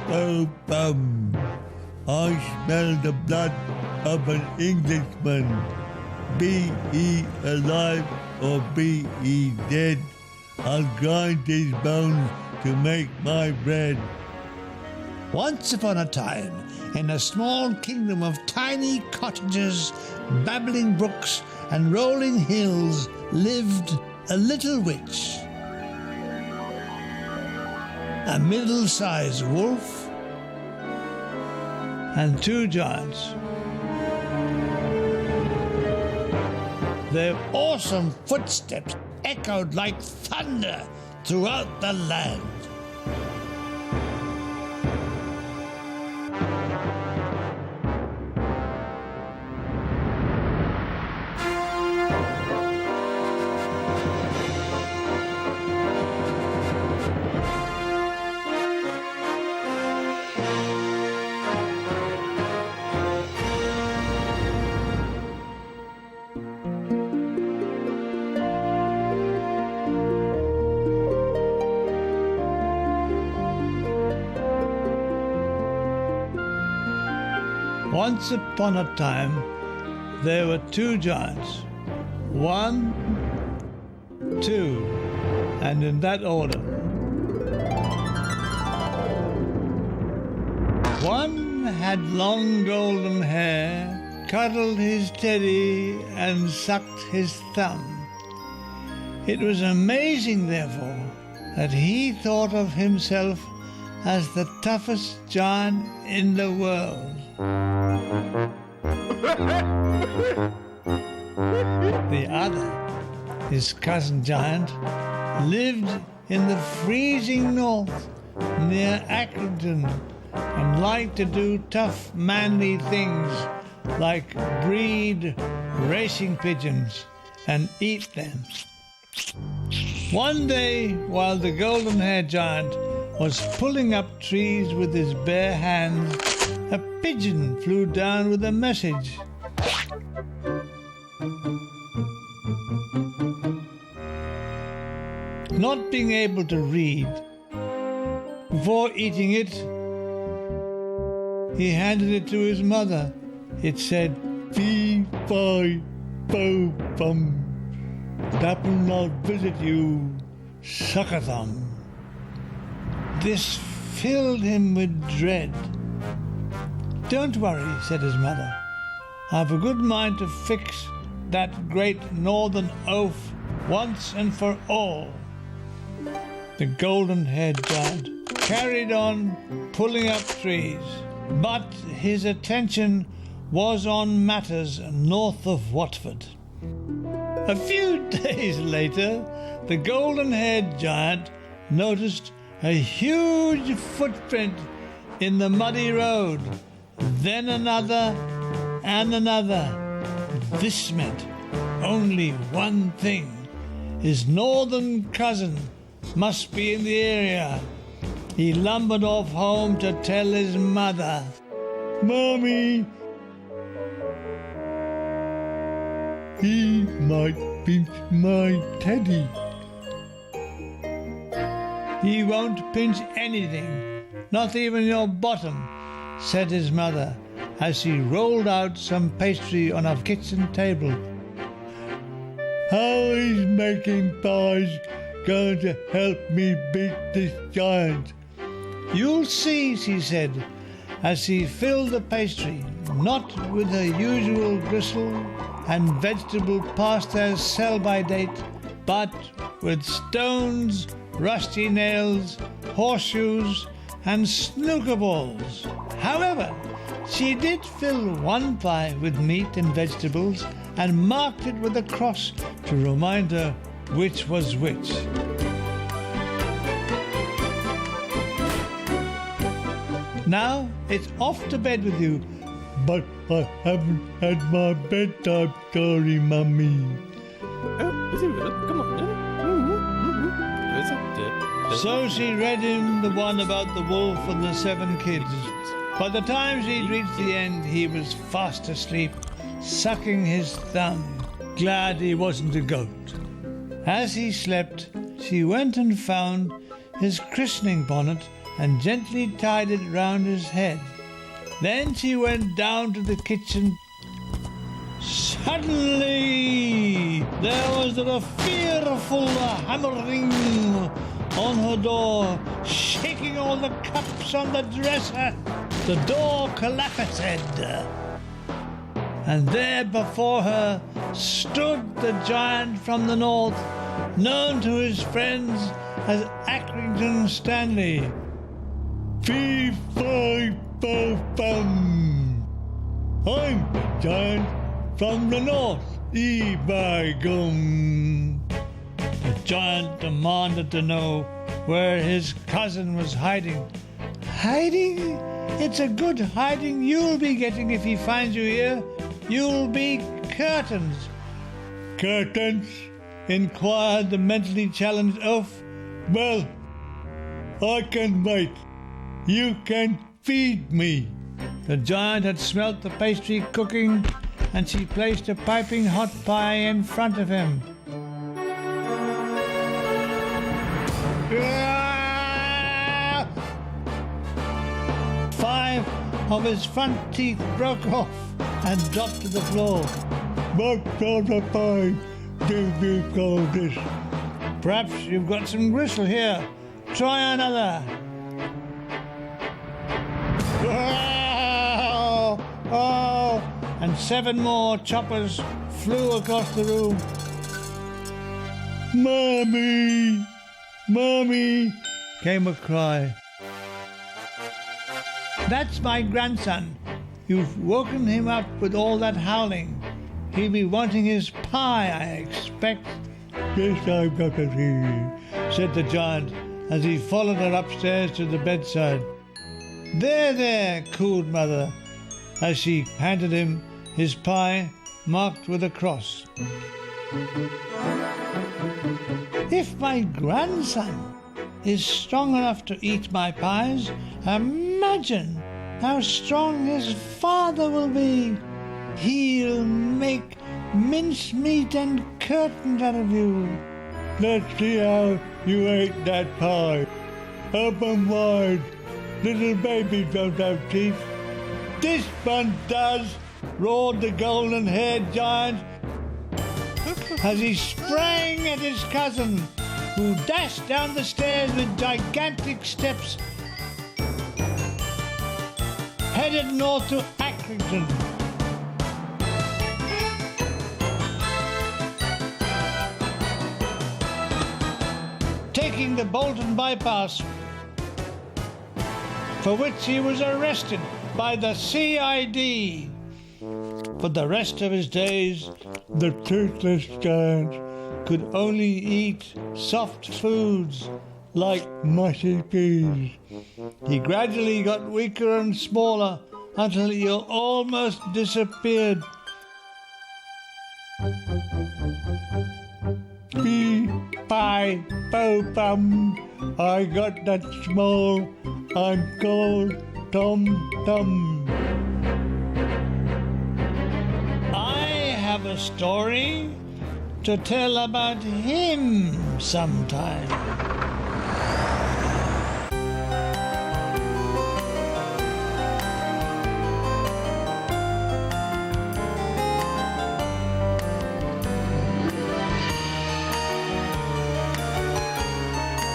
bo, bum. I smell the blood of an Englishman. Be he alive or be he dead, I'll grind his bones to make my bread. Once upon a time, in a small kingdom of tiny cottages, babbling brooks, and rolling hills, lived a little witch. A middle-sized wolf and two giants. Their awesome footsteps echoed like thunder throughout the land. Once upon a time, there were two giants. 1, 2, and in that order. One had long golden hair, cuddled his teddy, and sucked his thumb. It was amazing, therefore, that he thought of himself as the toughest giant in the world. The other, his cousin giant, lived in the freezing north near Accrington and liked to do tough, manly things like breed racing pigeons and eat them. One day, while the golden-haired giant was pulling up trees with his bare hands, a pigeon flew down with a message. Not being able to read, before eating it, he handed it to his mother. It said, "Fee, fi, fo, fum. Dapple not visit you, suck-a-thumb." This filled him with dread. "Don't worry," said his mother. "I've a good mind to fix that great northern oaf once and for all." The golden-haired giant carried on pulling up trees, but his attention was on matters north of Watford. A few days later, the golden-haired giant noticed a huge footprint in the muddy road, then another and another. This meant only one thing. His northern cousin must be in the area. He lumbered off home to tell his mother. "Mommy, he might pinch my teddy." "He won't pinch anything, not even your bottom," said his mother as she rolled out some pastry on her kitchen table. "How is making pies going to help me beat this giant?" "You'll see," she said, as she filled the pastry, not with her usual gristle and vegetable past their sell-by date, but with stones, rusty nails, horseshoes, and snooker balls. However, she did fill one pie with meat and vegetables and marked it with a cross to remind her which was which. "Now it's off to bed with you." "But I haven't had my bedtime story, Mummy." Come on. So she read him the one about the wolf and the 7 kids. By the time she'd reached the end, he was fast asleep, sucking his thumb, glad he wasn't a goat. As he slept, she went and found his christening bonnet and gently tied it round his head. Then she went down to the kitchen. Suddenly, there was a fearful hammering on her door, shaking all the cups on the dresser. The door collapsed, and there before her stood the giant from the north, known to his friends as Accrington Stanley. Fee, fi, fo, fum. I'm the giant from the north, by gum. The giant demanded to know where his cousin was hiding. Hiding? It's a good hiding you'll be getting if he finds you here. You'll be curtains. Curtains? Inquired the mentally challenged elf. Well, I can wait. You can feed me. The giant had smelt the pastry cooking, and she placed a piping hot pie in front of him. Five of his front teeth broke off and dropped to the floor. What sort of pie do you call this? Perhaps you've got some gristle here. Try another. Oh! And 7 more choppers flew across the room. Mommy! Mommy! Came a cry. That's my grandson. You've woken him up with all that howling. He'll be wanting his pie, I expect. Yes, I've got it here, said the giant as he followed her upstairs to the bedside. There, cooed Mother, as she handed him his pie marked with a cross. If my grandson is strong enough to eat my pies, imagine how strong his father will be. He'll make mincemeat and curtains out of you. Let's see how you ate that pie. Open wide. Little babies don't have teeth. This one does, roared the golden-haired giant as he sprang at his cousin, who dashed down the stairs with gigantic steps, headed north to Accrington. Taking the Bolton bypass, for which he was arrested by the CID. For the rest of his days, the toothless giant could only eat soft foods like mushy peas. He gradually got weaker and smaller until he almost disappeared. Pee, pie, po, pum. I got that small. I'm called Tom Thumb. I have a story to tell about him sometime.